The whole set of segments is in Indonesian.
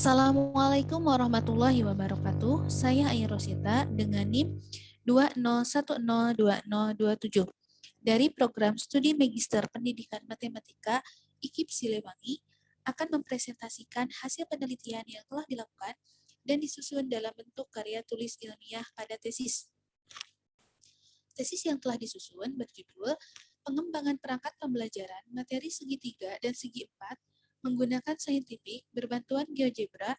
Assalamualaikum warahmatullahi wabarakatuh. Saya Aya Rosita dengan NIM 20102027 dari Program Studi Magister Pendidikan Matematika IKIP Siliwangi akan mempresentasikan hasil penelitian yang telah dilakukan dan disusun dalam bentuk karya tulis ilmiah pada tesis. Tesis yang telah disusun berjudul Pengembangan Perangkat Pembelajaran Materi Segitiga dan Segi Empat menggunakan saintifik berbantuan GeoGebra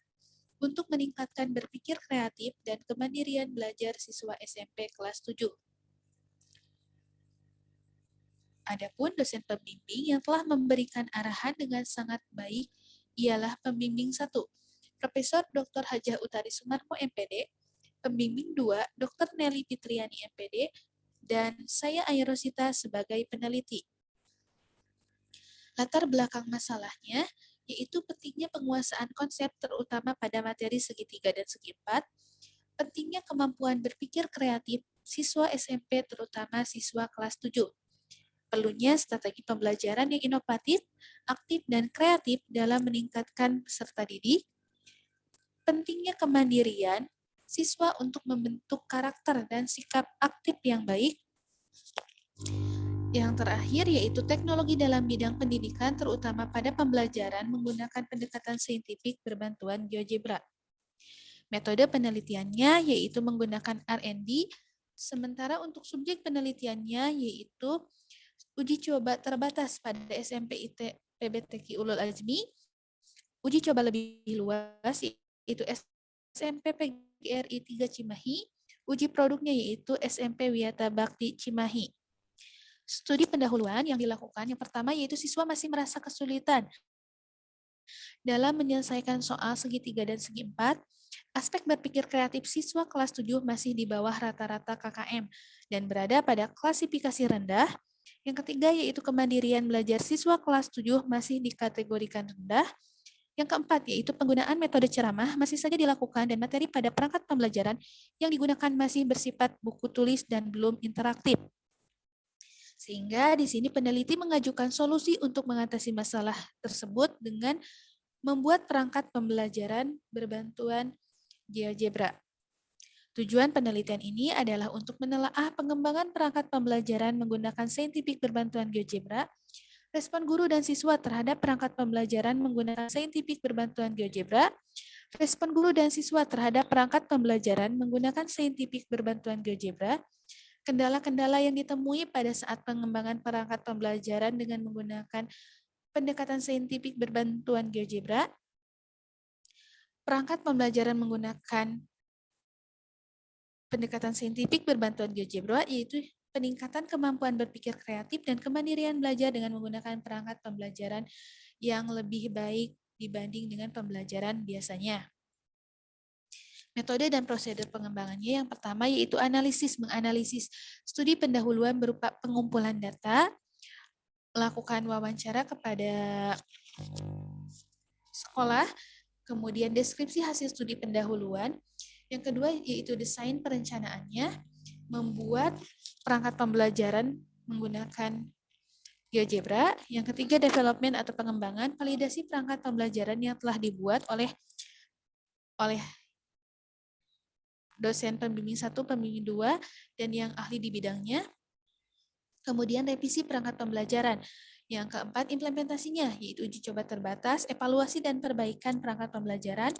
untuk meningkatkan berpikir kreatif dan kemandirian belajar siswa SMP kelas 7. Adapun dosen pembimbing yang telah memberikan arahan dengan sangat baik ialah pembimbing 1, Profesor Dr. Hajah Utari Sumarmo MPD, pembimbing 2, Dr. Nelly Fitriani MPD, dan saya Aya Rosita sebagai peneliti. Latar belakang masalahnya yaitu pentingnya penguasaan konsep terutama pada materi segitiga dan segi empat, pentingnya kemampuan berpikir kreatif siswa SMP terutama siswa kelas 7, perlunya strategi pembelajaran yang inovatif, aktif, dan kreatif dalam meningkatkan peserta didik, pentingnya kemandirian siswa untuk membentuk karakter dan sikap aktif yang baik. Yang terakhir yaitu teknologi dalam bidang pendidikan terutama pada pembelajaran menggunakan pendekatan saintifik berbantuan GeoGebra. Metode penelitiannya yaitu menggunakan R&D, sementara untuk subjek penelitiannya yaitu uji coba terbatas pada SMP IT PBTQ Ulul Azmi, uji coba lebih luas yaitu SMP PGRI 3 Cimahi, uji produknya yaitu SMP Wiyata Bakti Cimahi. Studi pendahuluan yang dilakukan yang pertama yaitu siswa masih merasa kesulitan dalam menyelesaikan soal segitiga dan segi empat. Aspek berpikir kreatif siswa kelas 7 masih di bawah rata-rata KKM dan berada pada klasifikasi rendah. Yang ketiga yaitu kemandirian belajar siswa kelas 7 masih dikategorikan rendah. Yang keempat yaitu penggunaan metode ceramah masih saja dilakukan dan materi pada perangkat pembelajaran yang digunakan masih bersifat buku tulis dan belum interaktif. Sehingga di sini peneliti mengajukan solusi untuk mengatasi masalah tersebut dengan membuat perangkat pembelajaran berbantuan GeoGebra. Tujuan penelitian ini adalah untuk menelaah pengembangan perangkat pembelajaran menggunakan saintifik berbantuan GeoGebra, respon guru dan siswa terhadap perangkat pembelajaran menggunakan saintifik berbantuan GeoGebra, respon guru dan siswa terhadap perangkat pembelajaran menggunakan saintifik berbantuan GeoGebra, kendala-kendala yang ditemui pada saat pengembangan perangkat pembelajaran dengan menggunakan pendekatan saintifik berbantuan GeoGebra, perangkat pembelajaran menggunakan pendekatan saintifik berbantuan GeoGebra yaitu peningkatan kemampuan berpikir kreatif dan kemandirian belajar dengan menggunakan perangkat pembelajaran yang lebih baik dibanding dengan pembelajaran biasanya. Metode dan prosedur pengembangannya yang pertama yaitu menganalisis studi pendahuluan berupa pengumpulan data, melakukan wawancara kepada sekolah, kemudian deskripsi hasil studi pendahuluan. Yang kedua yaitu desain perencanaannya, membuat perangkat pembelajaran menggunakan GeoGebra. Yang ketiga development atau pengembangan, validasi perangkat pembelajaran yang telah dibuat oleh dosen pembimbing 1, pembimbing 2, dan yang ahli di bidangnya. Kemudian revisi perangkat pembelajaran. Yang keempat implementasinya, yaitu uji coba terbatas, evaluasi dan perbaikan perangkat pembelajaran,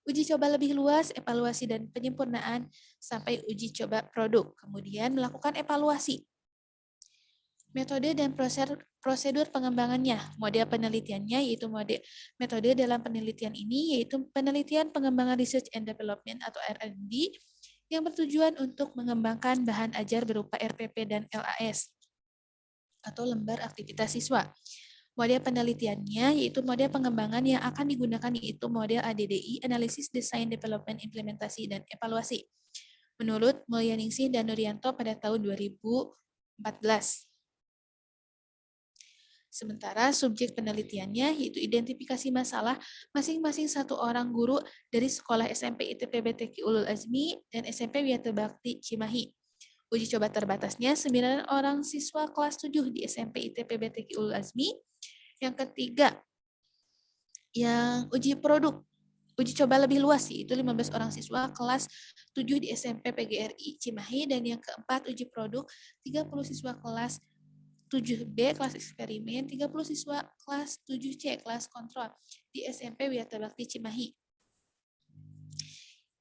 uji coba lebih luas, evaluasi dan penyempurnaan, sampai uji coba produk. Kemudian melakukan evaluasi. Metode dan prosedur pengembangannya, model penelitiannya yaitu metode dalam penelitian ini yaitu penelitian pengembangan research and development atau R&D yang bertujuan untuk mengembangkan bahan ajar berupa RPP dan LAS atau lembar aktivitas siswa. Model penelitiannya yaitu model pengembangan yang akan digunakan yaitu model ADDI, Analisis Design Development Implementasi dan Evaluasi. Menurut Mulyaningsih dan Nuryanto pada tahun 2014. Sementara subjek penelitiannya yaitu identifikasi masalah masing-masing satu orang guru dari sekolah SMP ITPBTQ Ulul Azmi dan SMP Wiyata Bakti Cimahi. Uji coba terbatasnya 9 orang siswa kelas 7 di SMP ITPBTQ Ulul Azmi. Yang ketiga, yang uji produk uji coba lebih luas, yaitu 15 orang siswa kelas 7 di SMP PGRI Cimahi, dan yang keempat uji produk 30 siswa kelas 7B kelas eksperimen, 30 siswa kelas 7C kelas kontrol di SMP Wiyata Bakti Cimahi.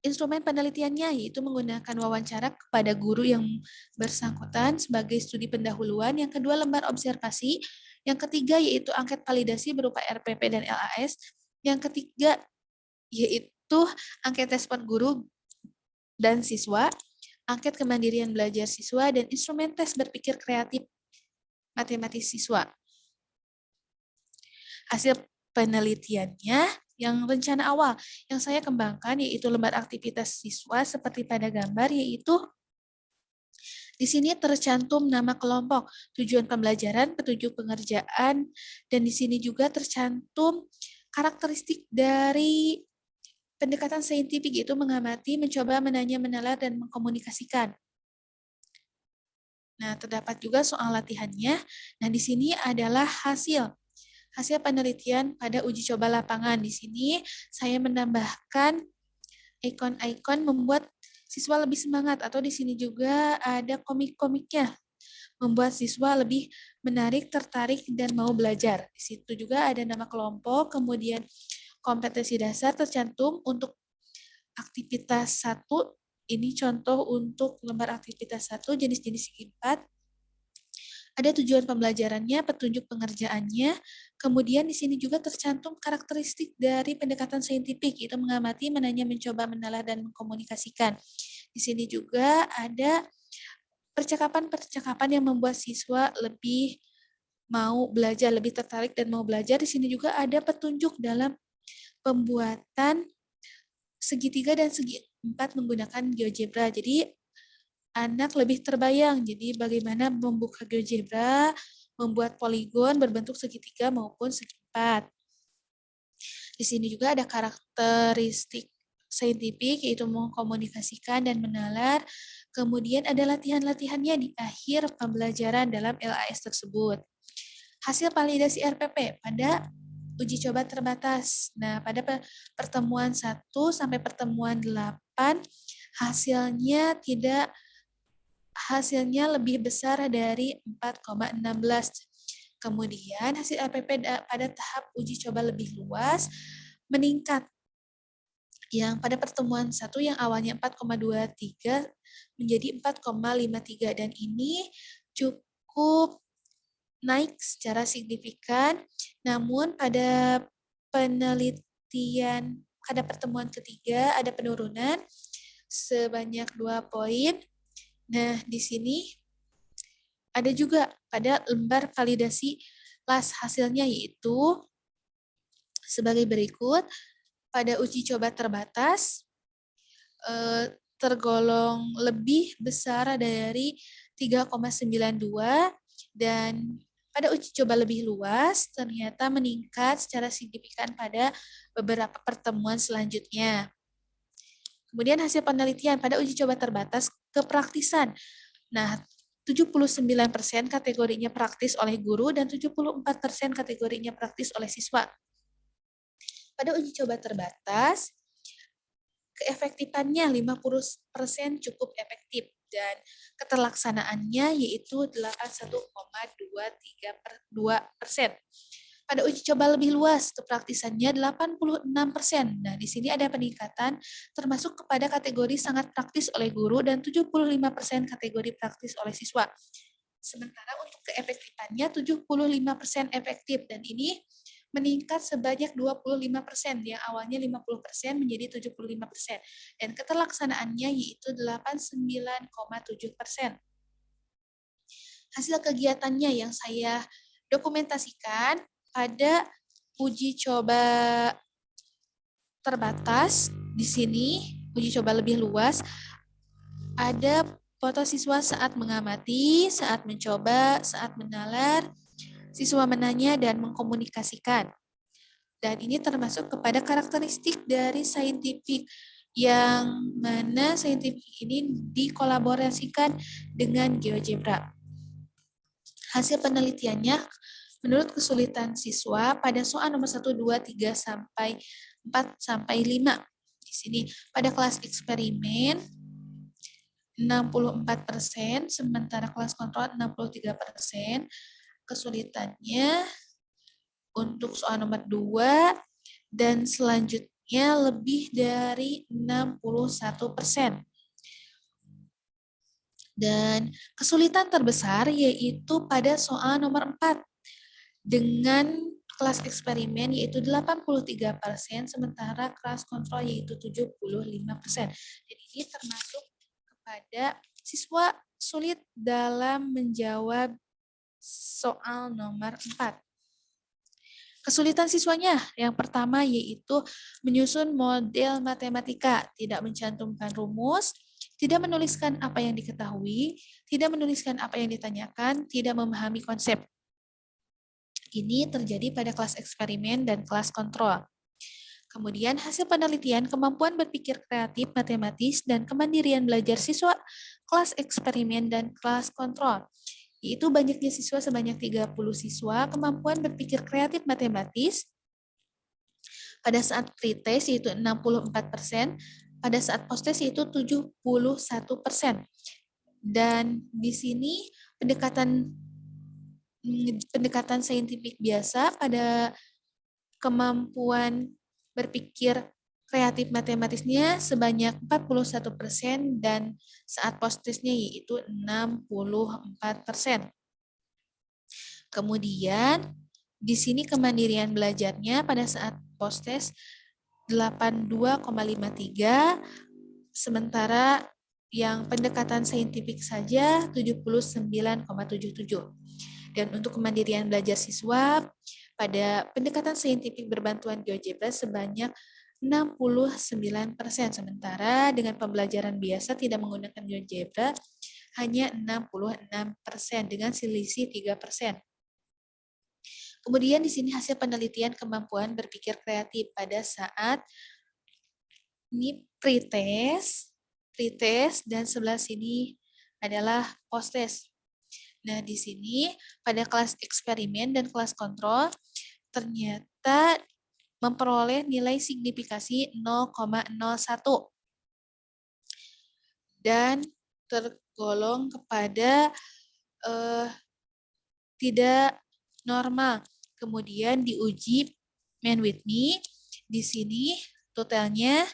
Instrumen penelitiannya yaitu menggunakan wawancara kepada guru yang bersangkutan sebagai studi pendahuluan, yang kedua lembar observasi, yang ketiga yaitu angket validasi berupa RPP dan LAS, yang ketiga yaitu angket respon guru dan siswa, angket kemandirian belajar siswa, dan instrumen tes berpikir kreatif matematis siswa. Hasil penelitiannya yang rencana awal yang saya kembangkan yaitu lembar aktivitas siswa seperti pada gambar, yaitu di sini tercantum nama kelompok, tujuan pembelajaran, petunjuk pengerjaan, dan di sini juga tercantum karakteristik dari pendekatan saintifik, yaitu mengamati, mencoba, menanya, menalar, dan mengkomunikasikan. Nah, terdapat juga soal latihannya. Nah, di sini adalah hasil penelitian pada uji coba lapangan. Di sini saya menambahkan ikon-ikon membuat siswa lebih semangat, atau di sini juga ada komik-komiknya membuat siswa lebih menarik, tertarik, dan mau belajar. Di situ juga ada nama kelompok, kemudian kompetensi dasar tercantum untuk aktivitas 1. Ini contoh untuk lembar aktivitas 1, jenis-jenis 4. Ada tujuan pembelajarannya, petunjuk pengerjaannya, kemudian di sini juga tercantum karakteristik dari pendekatan saintifik, yaitu mengamati, menanya, mencoba, menalar, dan mengkomunikasikan. Di sini juga ada percakapan-percakapan yang membuat siswa lebih mau belajar, lebih tertarik dan mau belajar. Di sini juga ada petunjuk dalam pembuatan segitiga dan segi 4 menggunakan GeoGebra. Jadi anak lebih terbayang. Jadi bagaimana membuka GeoGebra, membuat poligon berbentuk segitiga maupun segi 4. Di sini juga ada karakteristik saintifik, yaitu mengkomunikasikan dan menalar. Kemudian ada latihan-latihannya di akhir pembelajaran dalam LAS tersebut. Hasil validasi RPP pada uji coba terbatas. Nah, pada pertemuan 1 sampai pertemuan 8 hasilnya lebih besar dari 4,16. Kemudian hasil RPP pada tahap uji coba lebih luas meningkat. Yang pada pertemuan 1 yang awalnya 4,23 menjadi 4,53, dan ini cukup naik secara signifikan. Namun pada penelitian pada pertemuan ketiga ada penurunan sebanyak 2 poin. Nah, di sini ada juga pada lembar validasi LAS hasilnya, yaitu sebagai berikut. Pada uji coba terbatas tergolong lebih besar dari 3,92, dan pada uji coba lebih luas ternyata meningkat secara signifikan pada beberapa pertemuan selanjutnya. Kemudian hasil penelitian pada uji coba terbatas kepraktisan. Nah, 79% kategorinya praktis oleh guru dan 74% kategorinya praktis oleh siswa. Pada uji coba terbatas, keefektifannya 50% cukup efektif, dan keterlaksanaannya yaitu 81,23%. Pada uji coba lebih luas, kepraktisannya 86%. Nah, di sini ada peningkatan termasuk kepada kategori sangat praktis oleh guru dan 75% kategori praktis oleh siswa. Sementara untuk keefektifannya 75% efektif, dan ini meningkat sebanyak 25%, yang awalnya 50% menjadi 75%, dan keterlaksanaannya yaitu 89,7%. Hasil kegiatannya yang saya dokumentasikan pada uji coba terbatas, di sini uji coba lebih luas, ada foto siswa saat mengamati, saat mencoba, saat menalar, siswa menanya dan mengkomunikasikan. Dan ini termasuk kepada karakteristik dari saintifik, yang mana saintifik ini dikolaborasikan dengan GeoGebra. Hasil penelitiannya menurut kesulitan siswa pada soal nomor 1, 2, 3, sampai 4, sampai 5. Di sini pada kelas eksperimen 64%, sementara kelas kontrol 63%. Kesulitannya untuk soal nomor 2 dan selanjutnya lebih dari 61%. Dan kesulitan terbesar yaitu pada soal nomor 4 dengan kelas eksperimen yaitu 83%, sementara kelas kontrol yaitu 75%. Jadi ini termasuk kepada siswa sulit dalam menjawab soal nomor 4. Kesulitan siswanya yang pertama yaitu menyusun model matematika, tidak mencantumkan rumus, tidak menuliskan apa yang diketahui, tidak menuliskan apa yang ditanyakan, tidak memahami konsep. Ini terjadi pada kelas eksperimen dan kelas kontrol. Kemudian hasil penelitian kemampuan berpikir kreatif matematis dan kemandirian belajar siswa kelas eksperimen dan kelas kontrol. Yaitu banyaknya siswa sebanyak 30 siswa, kemampuan berpikir kreatif matematis pada saat pretest yaitu 64%, pada saat posttest yaitu 71%. Dan di sini pendekatan saintifik biasa pada kemampuan berpikir kreatif matematisnya sebanyak 41% dan saat posttestnya yaitu 64%. Kemudian di sini kemandirian belajarnya pada saat posttest 82,53, sementara yang pendekatan saintifik saja 79,77. Dan untuk kemandirian belajar siswa pada pendekatan saintifik berbantuan GeoGebra sebanyak 69%, sementara dengan pembelajaran biasa tidak menggunakan GeoGebra hanya 66% dengan selisih 3%. Kemudian di sini hasil penelitian kemampuan berpikir kreatif pada saat ini pretest dan sebelah sini adalah posttest. Nah, di sini pada kelas eksperimen dan kelas kontrol ternyata memperoleh nilai signifikasi 0,01 dan tergolong kepada tidak normal. Kemudian diuji main with me, di sini totalnya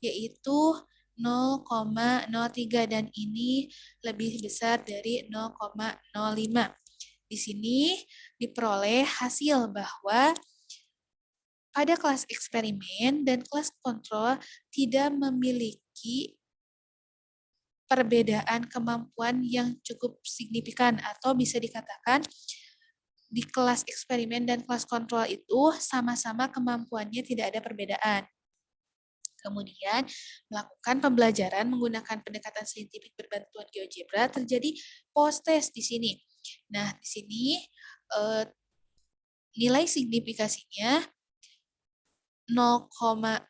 yaitu 0,03 dan ini lebih besar dari 0,05. Di sini diperoleh hasil bahwa pada kelas eksperimen dan kelas kontrol tidak memiliki perbedaan kemampuan yang cukup signifikan, atau bisa dikatakan di kelas eksperimen dan kelas kontrol itu sama-sama kemampuannya tidak ada perbedaan. Kemudian melakukan pembelajaran menggunakan pendekatan saintifik berbantuan GeoGebra terjadi post-test di sini. Nah, di sini nilai signifikasinya 0,07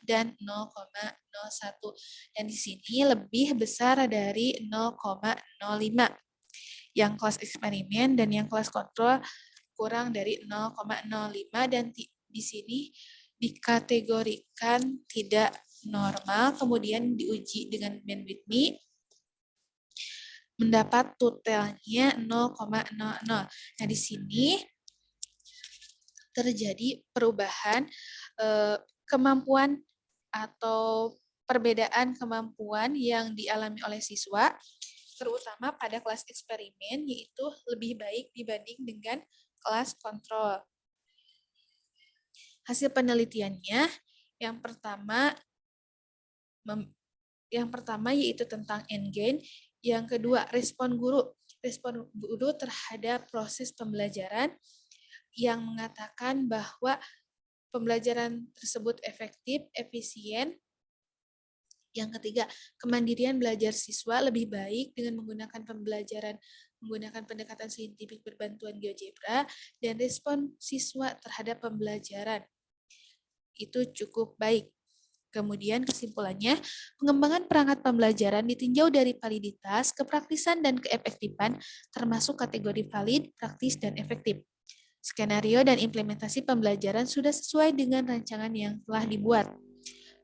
dan 0,01. Dan di sini lebih besar dari 0,05. Yang kelas eksperimen dan yang kelas kontrol kurang dari 0,05 dan di sini dikategorikan tidak normal. Kemudian diuji dengan main with me mendapat totalnya 0,00. Nah, di sini terjadi perubahan kemampuan atau perbedaan kemampuan yang dialami oleh siswa, terutama pada kelas eksperimen, yaitu lebih baik dibanding dengan kelas kontrol. Hasil penelitiannya yang pertama yaitu tentang endgain, yang kedua respon guru terhadap proses pembelajaran yang mengatakan bahwa pembelajaran tersebut efektif, efisien. Yang ketiga, kemandirian belajar siswa lebih baik dengan menggunakan pendekatan saintifik berbantuan GeoGebra, dan respon siswa terhadap pembelajaran itu cukup baik. Kemudian kesimpulannya, pengembangan perangkat pembelajaran ditinjau dari validitas, kepraktisan, dan keefektifan, termasuk kategori valid, praktis, dan efektif. Skenario dan implementasi pembelajaran sudah sesuai dengan rancangan yang telah dibuat.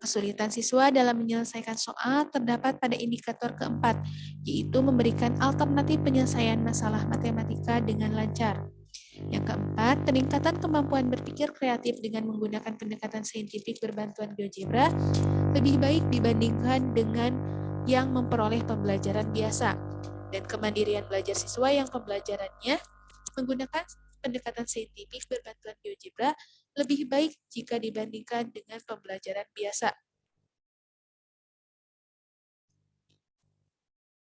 Kesulitan siswa dalam menyelesaikan soal terdapat pada indikator keempat, yaitu memberikan alternatif penyelesaian masalah matematika dengan lancar. Yang keempat, peningkatan kemampuan berpikir kreatif dengan menggunakan pendekatan saintifik berbantuan GeoGebra lebih baik dibandingkan dengan yang memperoleh pembelajaran biasa. Dan kemandirian belajar siswa yang pembelajarannya menggunakan pendekatan saintifik berbantuan GeoGebra lebih baik jika dibandingkan dengan pembelajaran biasa.